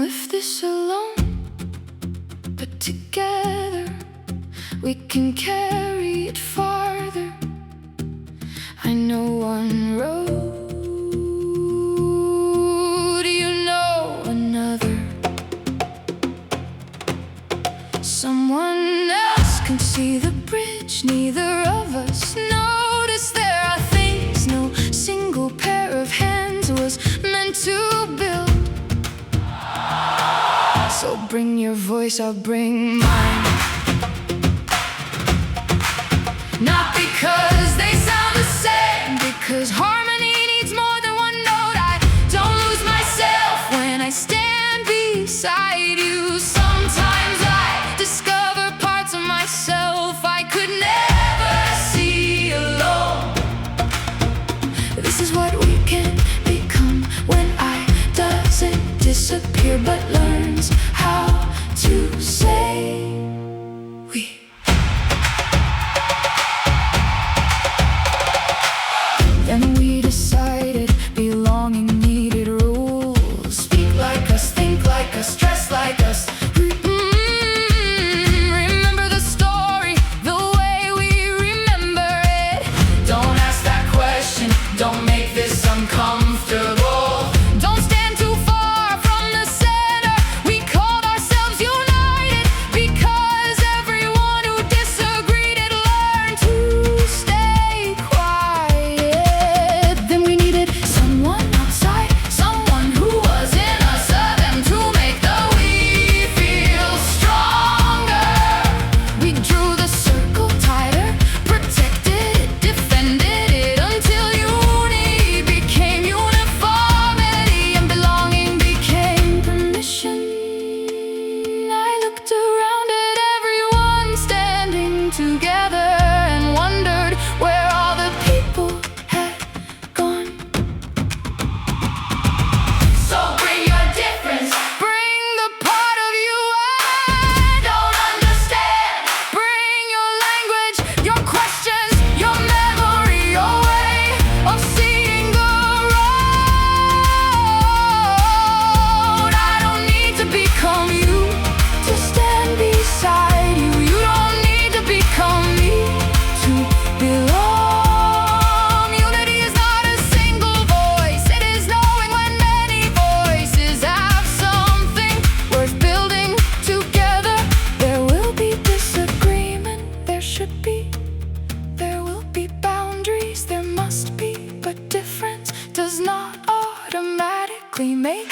lift this alone, but together we can carry it farther. I know one road, you know another. Someone else can see the bridge, neither of us notice there are things no single pair of hands was meant to build. So bring your voice, I'll bring mine. Not because they sound the same, because harmony needs more than one note. I don't lose myself when I stand beside you. Sometimes I discover parts of myself I could never see alone. This is what we can become when I doesn't disappear but learns how to say we. Then we decided belonging needed rules. Speak like us, think like us, dress like us. Remember the story the way we remember it. Don't ask that question, don't make this uncomfortable. Don't stand too far from the center. We called ourselves united because everyone who disagreed had learned to stay quiet. Then we needed someone outside, someone who was in us, them to make the we feel stronger. We drew the circle tighter, protected it, defended it until unity became uniformity and belonging became permission. I looked around at everyone standing together and wondered where all the people had gone. So bring your difference, bring the part of you I don't understand. Bring your language, your questions, your memory, your way of seeing the road. I don't need to become you to stand beside you. You don't need to become me to belong. Unity is not a single voice, it is knowing when many voices have something worth building together. There will be disagreement, there should be. There will be boundaries, there must be. But difference does not automatically make